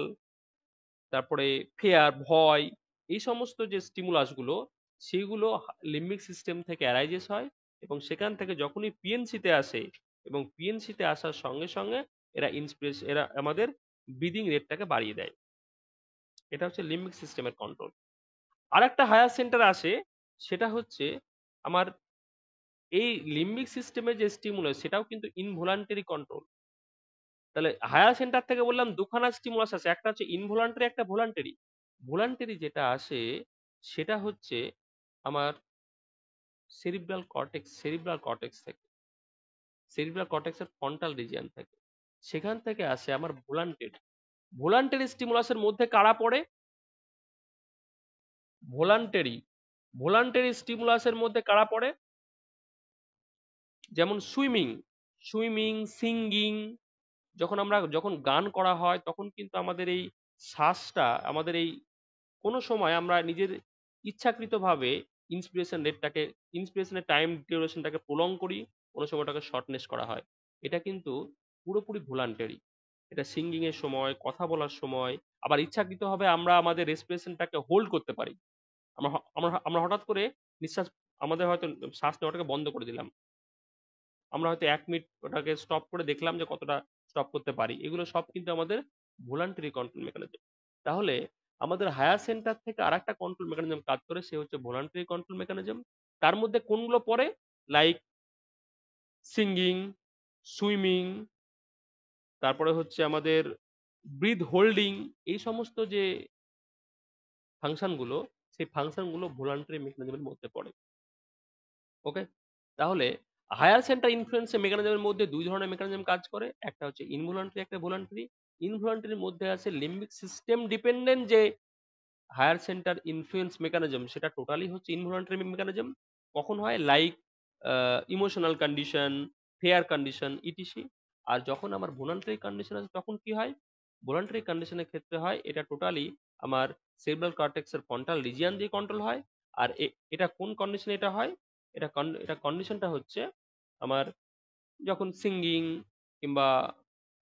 তারপরে ফেয়ার, ভয়, এই সমস্ত যে স্টিমুলাস গুলো সেগুলো লিম্বিক সিস্টেম থেকে অ্যারাইজেস হয় এবং সেখান থেকে যখনই পিএনসি তে আসে এবং পিএনসি তে আসার সঙ্গে সঙ্গে এরা আমাদের ব্রিদিং রেটটাকে বাড়িয়ে দেয়। এটা হচ্ছে লিম্বিক সিস্টেমের কন্ট্রোল। আর একটা হায়ার সেন্টার আসে, সেটা হচ্ছে আমার এই লিম্বিক সিস্টেমের যে স্টিমুলাস সেটাও কিন্তু ইনভলান্টারি কন্ট্রোল। তাহলে হায়ার সেন্টার থেকে বললাম দুখানা স্টিমুলাস আছে, একটা হচ্ছে ইনভলান্টারি, একটা ভলান্টারি। ভলান্টারি যেটা আসে সেটা হচ্ছে আমার সেরিব্রাল কর্টেক্স থেকে, সেরিব্রাল কর্টেক্সের ফ্রন্টাল রিজিয়ন থেকে। সেখান থেকে আসে আমার ভলান্টারি। ভলান্টারি স্টিমুলাসের মধ্যে কারা পড়ে? ভলান্টারি ভলান্টারি স্টিমুলাসের মধ্যে কারা পড়ে? যেমন সুইমিং, সিঙ্গিং। যখন গান করা হয় তখন কিন্তু আমাদের এই শ্বাসটা, আমাদের এই কোনো সময় আমরা নিজের ইচ্ছাকৃতভাবে ইন্সপিরেশনের টাইম ডিউরেশনটাকে প্রলং করি, কোনো সময় ওটাকে শর্টনেস করা হয়। এটা কিন্তু পুরোপুরি ভলান্টারি। এটা সিঙ্গিং এর সময়, কথা বলার সময়, আবার ইচ্ছাকৃতভাবে আমরা আমাদের রেসপিরেশনটাকে হোল্ড করতে পারি। আমরা হঠাৎ করে নিঃশ্বাস, আমাদের হয়তো শ্বাস নেওয়াটাকে বন্ধ করে দিলাম, আমরা হয়তো 1 মিনিট ওটাকে স্টপ করে দেখলাম যে কতটা স্টপ করতে পারি। এগুলো সব কিন্তু আমাদের ভলান্টারি কন্ট্রোল মেকানিজম। তাহলে আমাদের হায়ার সেন্টার থেকে আরেকটা কন্ট্রোল মেকানিজম কাজ করে, সে হচ্ছে ভলান্টারি কন্ট্রোল মেকানিজম। তার মধ্যে কোনগুলো পড়ে? লাইক সিঙ্গিং, সুইমিং, তারপরে হচ্ছে আমাদের ব্রিথ হোল্ডিং, এই সমস্ত যে ফাংশন গুলো, সেই ফাংশন গুলো ভলান্টারি মেকানিজমের মধ্যে পড়ে। ওকে, তাহলে হায়ার সেন্টার ইনফ্লুয়েন্স মেকানিজমের মধ্যে দুই ধরনের মেকানিজম কাজ করে, একটা হচ্ছে ইনভলান্টারি, একটা ভলান্টারি। ইনভলান্টারির মধ্যে আছে লিম্বিক সিস্টেম ডিপেন্ডেন্ট যে হায়ার সেন্টার ইনফ্লুয়েন্স মেকানিজম, সেটা টোটালি হচ্ছে ইনভলান্টারি মেকানিজম। কখন হয়? Like emotional condition, fear condition, etc. আর যখন আমার ভলান্টারি কন্ডিশন আছে তখন কি হয়? ভলান্টারি কন্ডিশনের ক্ষেত্রে হয় এটা টোটালি আমার সেরিব্রাল কর্টেক্সের ফ্রন্টাল রিজিয়ন দিয়ে কন্ট্রোল হয়। আর এটা কোন কন্ডিশনে এটা হয়? এটা কন্ডিশনটা হচ্ছে আমার যখন সিঙ্গিং, কিংবা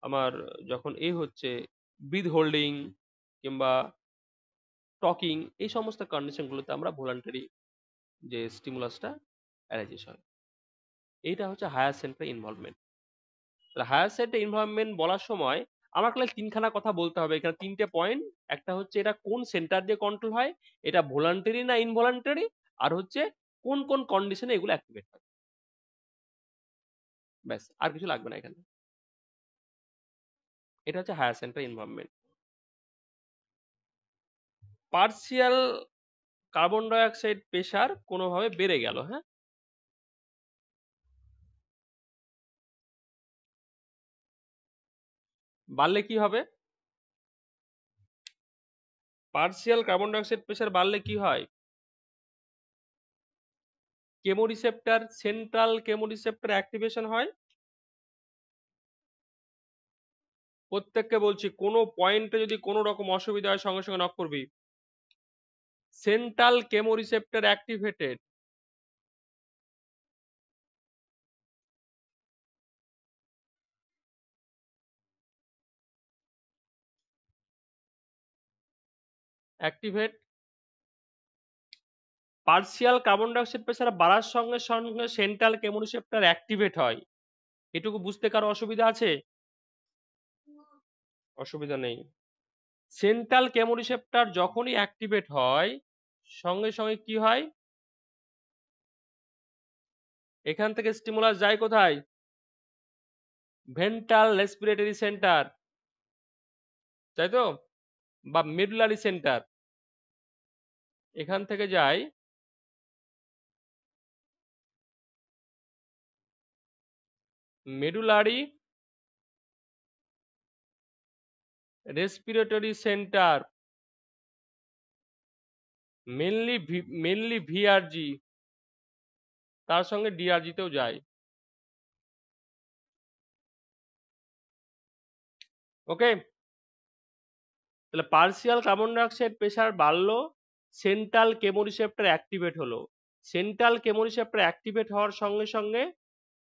আমার যখন হচ্ছে ব্রিথ হোল্ডিং, কিংবা টকিং, এই সমস্ত কন্ডিশনগুলোতে আমরা ভলান্টারি যে স্টিমুলাসটা অ্যারাইজ হয়। এইটা হচ্ছে হায়ার সেন্টার ইনভলভমেন্ট। তাহলে হায়ার সেন্টার ইনভলভমেন্ট বলার সময় আমার খালি তিনখানা কথা বলতে হবে, এখানে তিনটে পয়েন্ট। একটা হচ্ছে এটা কোন সেন্টার দিয়ে কন্ট্রোল হয়, এটা ভলান্টারি না ইনভলান্টারি, আর হচ্ছে কোন কোন কন্ডিশনে এগুলো অ্যাক্টিভেট হয়। ব্যাস, আর কিছু লাগবে না এখানে। এটা হচ্ছে higher center involvement. Partial carbon dioxide pressure কোনোভাবে বেড়ে গেল, হ্যাঁ, বাড়লে কি হবে? Partial carbon dioxide pressure বাড়লে কি হয়? কেমোরিসেপ্টর, সেন্ট্রাল কেমোরিসেপ্টর অ্যাক্টিভেশন হয়। প্রত্যেককে বলছি, কোনো পয়েন্টে যদি কোনো রকম অসুবিধা হয় সঙ্গে সঙ্গে নক করবি। Central chemoreceptor activated. Activate. Partial carbon dioxide pressure বাড়ার সঙ্গে সঙ্গে সেন্ট্রাল কেমোরিসেপ্টর অ্যাক্টিভেট হয়। এটুকু বুঝতে কারো অসুবিধা আছে? অসুবিধা নেই। সেন্ট্রাল কেমোরিসেপ্টর যখনই অ্যাক্টিভেট হয় সঙ্গে সঙ্গে কি হয়? এখান থেকে স্টিমুলাস যায় কোথায়? ভেন্ট্রাল রেসপিরেটরি সেন্টার, তাই তো, বা মেডুলারি সেন্টার। এখান থেকে যায় medullary respiratory centre, mainly VRG, তার সঙ্গে ডিআরজি তেও যায়। ওকে, তাহলে partial carbon dioxide pressure বাড়লো, সেন্ট্রাল কেমোরিসেপ্টর অ্যাক্টিভেট হলো। সেন্ট্রাল কেমোরিসেপ্টর অ্যাক্টিভেট হওয়ার সঙ্গে সঙ্গে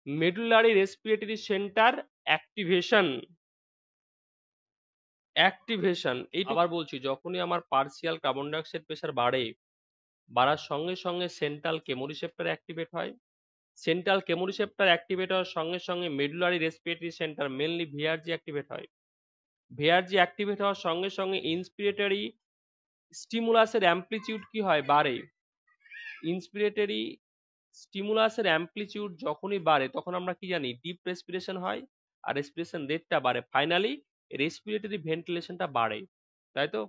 মেডুলারি রেসপিরেটরি সেন্টার অ্যাক্টিভেশন। এই আবার বলছি, যখনই আমার partial carbon dioxide pressure বাড়ে, বাড়ার সঙ্গে সঙ্গে সেন্ট্রাল কেমোরিসেপ্টর অ্যাক্টিভেট হয়। সেন্ট্রাল কেমোরিসেপ্টর অ্যাক্টিভেট হওয়ার সঙ্গে সঙ্গে medullary respiratory centre mainly VRG activate হয়। ভিআরজি অ্যাক্টিভেট হওয়ার সঙ্গে সঙ্গে ইন্সপিরেটরি স্টিমুলাসের অ্যাম্প্লিটিউড কি হয়? বাড়ে। ইন্সপিরেটরি স্টিমুলাসের অ্যাম্প্লিটিউড যখনই বাড়ে তখন আমরা কি জানি? ডিপ রেসপিরেশন হয়, আর রেসপিরেশন রেটটা বাড়ে, ফাইনালি রেসপিরেটরি ভেন্টিলেশনটা বাড়ে, তাই তো?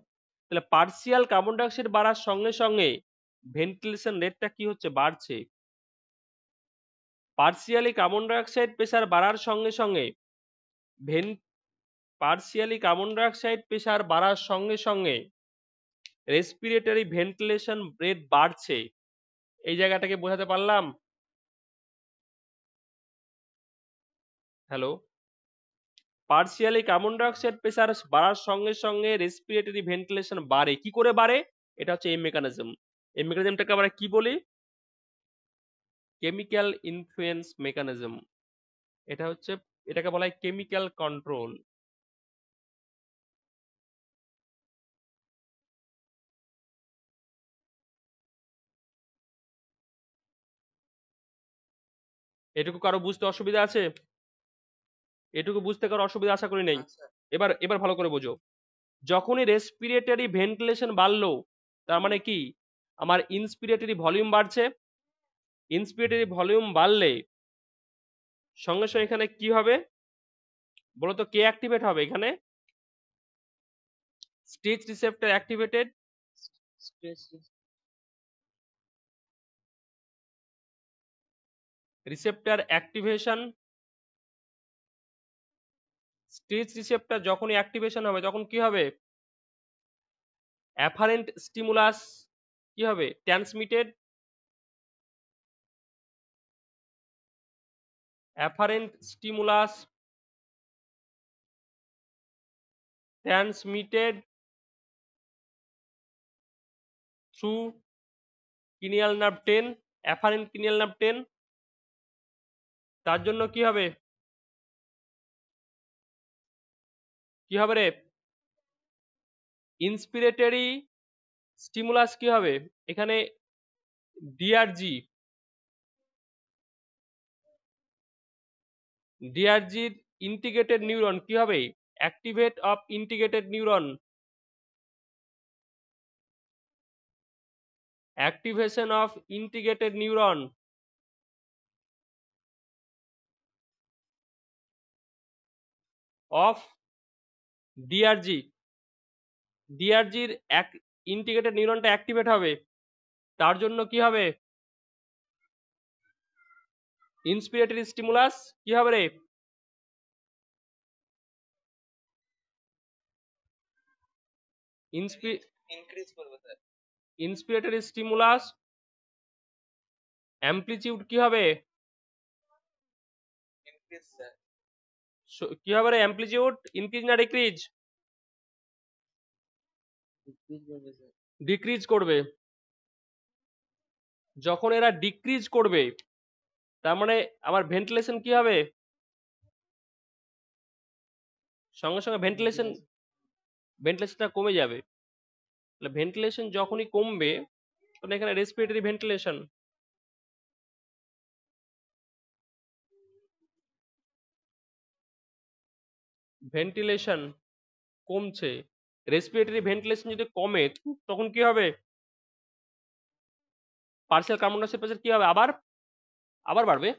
তাহলে পার্সিয়াল কার্বন ডাই অক্সাইড বাড়ার সঙ্গে সঙ্গে ভেন্টিলেশন রেটটা কি হচ্ছে? বাড়ছে। Partially carbon dioxide pressure বাড়ার সঙ্গে সঙ্গে partially carbon dioxide pressure বাড়ার সঙ্গে সঙ্গে রেসপিরেটরি ভেন্টিলেশন রেট বাড়ছে। এই জায়গাটাকে বোঝাতে পারলাম? Hello, partially carbon dioxide pressure বাড়ার সঙ্গে সঙ্গে রেসপিরেটরি ভেন্টিলেশন বাড়ে। কি করে বাড়ে? এটা হচ্ছে এই মেকানিজম। এই মেকানিজমটাকে আমরা কি বলি? Chemical influence mechanism. এটা হচ্ছে, এটাকে বলা হয় কেমিক্যাল কন্ট্রোল। এটুকু কারো বুঝতে অসুবিধা আছে? এটুকু বুঝতে কারো অসুবিধা আশা করি নেই। না স্যার। এবার ভালো করে বোঝো। যখনই রেসপিরেটরি ভেন্টিলেশন বাড়লো, তার মানে কি আমার ইন্সপিরেটরি ভলিউম বাড়ছে। ইন্সপিরেটরি ভলিউম বাড়লে সঙ্গে সঙ্গে এখানে কি হবে বলতো, কে অ্যাক্টিভেট হবে এখানে? Stretch receptor activated. Stress receptor activation. Stretch receptor যখনই অ্যাক্টিভেশন হবে তখন কি হবে? অ্যাফারেন্ট স্টিমুলাস কি হবে? Transmitted. Afferent stimulus transmitted through ক্রিনিয়াল nerve 10, afferent ক্রিনিয়াল nerve 10। তার জন্য কি হবে? কি হবে রে? ইন্সপিরেটরি স্টিমুলাস কি হবে এখানে? ডিআরজি। ডিআরজির ইন্টিগ্রেটেড নিউরন কি হবে? Activate of integrated neuron. Activation of integrated neuron of DRG. ডিআরজির ইন্টিগ্রেটেড নিউরনটা অ্যাক্টিভেট হবে। তার জন্য কি হবে? ইন্সপিরেটরি স্টিমুলাস কি হবে রে? ইনক্রিজ করবে স্যার। ইন্সপিরেটরি স্টিমুলাস অ্যামপ্লিটিউড কি হবে? Increase sir. কি হবে রে? অ্যামপ্লিটিউড ইনক্রিজ না ডিক্রিজ? ডিক্রিজ করবে স্যার। ডিক্রিজ করবে। যখন এরা ডিক্রিজ করবে তার মানে আমার ভেন্টিলেশন কি হবে? সঙ্গে সঙ্গে ভেন্টিলেশনটা কমে যাবে। তাহলে ভেন্টিলেশন যখনই কমবে তখন এখানে রেসপিরেটরি ভেন্টিলেশন। ভেন্টিলেশন কমছে। রেসপিরেটরি ভেন্টিলেশন যদি কমে তখন কি হবে? পার্শিয়াল কার্বন ডাইঅক্সাইড প্রেসার কি হবে? আবার বাড়বে।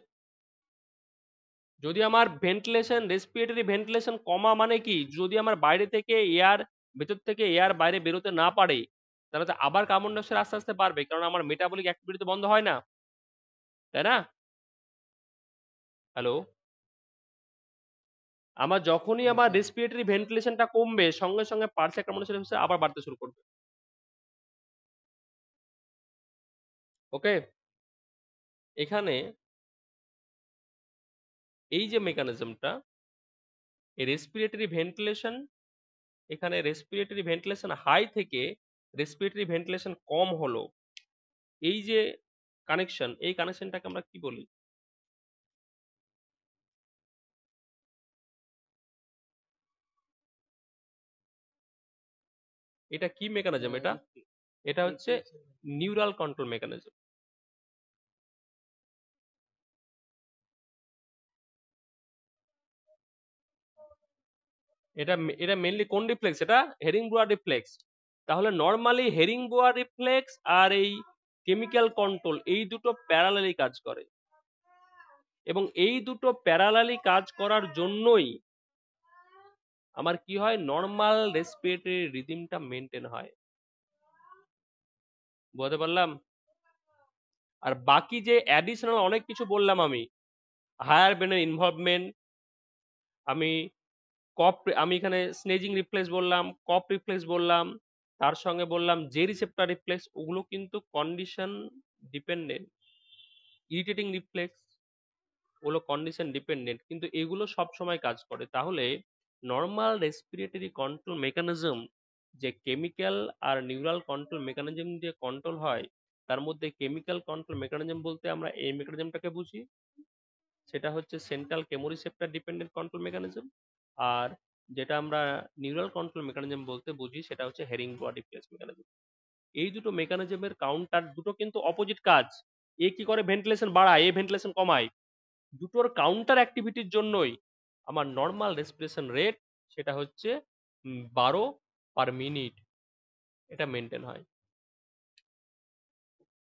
যদি আমার ভেন্টিলেশন রেসপিরেটরি ভেন্টিলেশন কমা মানে কি, যদি আমার বাইরে থেকে এয়ার, ভেতর থেকে এয়ার বাইরে বেরোতে না পারে তাহলে তো আবার কার্বন ডাইঅক্সাইড আস্তে আস্তে বাড়বে, কারণ আমার মেটাবলিক অ্যাক্টিভিটি তো বন্ধ হয় না, তাই না? হ্যালো, আমার যখনই আমার রেসপিরেটরি ভেন্টিলেশনটা কমবে সঙ্গে সঙ্গে পার্শিয়াল কার্বন ডাইঅক্সাইড আবার বাড়তে শুরু করবে। ওকে, এখানে এই যে মেকানিজমটা, এই রেসপিরেটরি ভেন্টিলেশন, এখানে রেসপিরেটরি ভেন্টিলেশন হাই থেকে রেসপিরেটরি ভেন্টিলেশন কম হলো, এই যে কানেকশন, এই কানেকশনটাকে আমরা কি বলি? এটা কি মেকানিজম? এটা এটা হচ্ছে নিউরাল কন্ট্রোল মেকানিজম। এটা মেনলি কোন রিফ্লেক্স? এটা হেরিংবোয়া রিফ্লেক্স। তাহলে নর্মালি হেরিংবোয়া রিফ্লেক্স আর এই কেমিক্যাল কন্ট্রোল এই দুটো প্যারালালি কাজ করে, এবং এই দুটো প্যারালালি কাজ করার জন্যই আমার কি হয়, নর্মাল রেসপিরেটরি রিদিমটা মেনটেন হয়। বুঝতে পারলাম? আর বাকি যে অ্যাডিশনাল অনেক কিছু বললাম আমি, হায়ার ব্রেনের ইনভলভমেন্ট, আমি আমি এখানে স্নেজিং রিফ্লেক্স বললাম, কপ রিফ্লেক্স বললাম, তার সঙ্গে বললাম যে রিসেপ্টর রিফ্লেক্স, ওগুলো কিন্তু কন্ডিশন ডিপেন্ডেন্ট। ইরিটেটিং রিফ্লেক্স ওগুলো কন্ডিশন ডিপেন্ডেন্ট, কিন্তু এগুলো সব সময় কাজ করে। তাহলে নর্মাল রেসপিরেটরি কন্ট্রোল মেকানিজম যে কেমিক্যাল আর নিউরাল কন্ট্রোল মেকানিজম দিয়ে কন্ট্রোল হয়, তার মধ্যে কেমিক্যাল কন্ট্রোল মেকানিজম বলতে আমরা এই মেকানিজমটাকে বুঝি, সেটা হচ্ছে central chemoreceptor dependent control mechanism. আর যেটা আমরা নিউরাল কন্ট্রোল মেকানিজম বলতে বুঝি সেটা হচ্ছে হেরিংবোয়া রিফ্লেক্স মেকানিজম। এই দুটো মেকানিজমের কাউন্টার দুটো কিন্তু অপোজিট কাজ। এ কি করে? ভেন্টিলেশন বাড়ায়, এ ভেন্টিলেশন কমায়। দুটোর কাউন্টার অ্যাক্টিভিটির জন্যই আমার নর্মাল রেসপিরেশন রেট সেটা হচ্ছে 12 পার মিনিট, এটা মেনটেন হয়।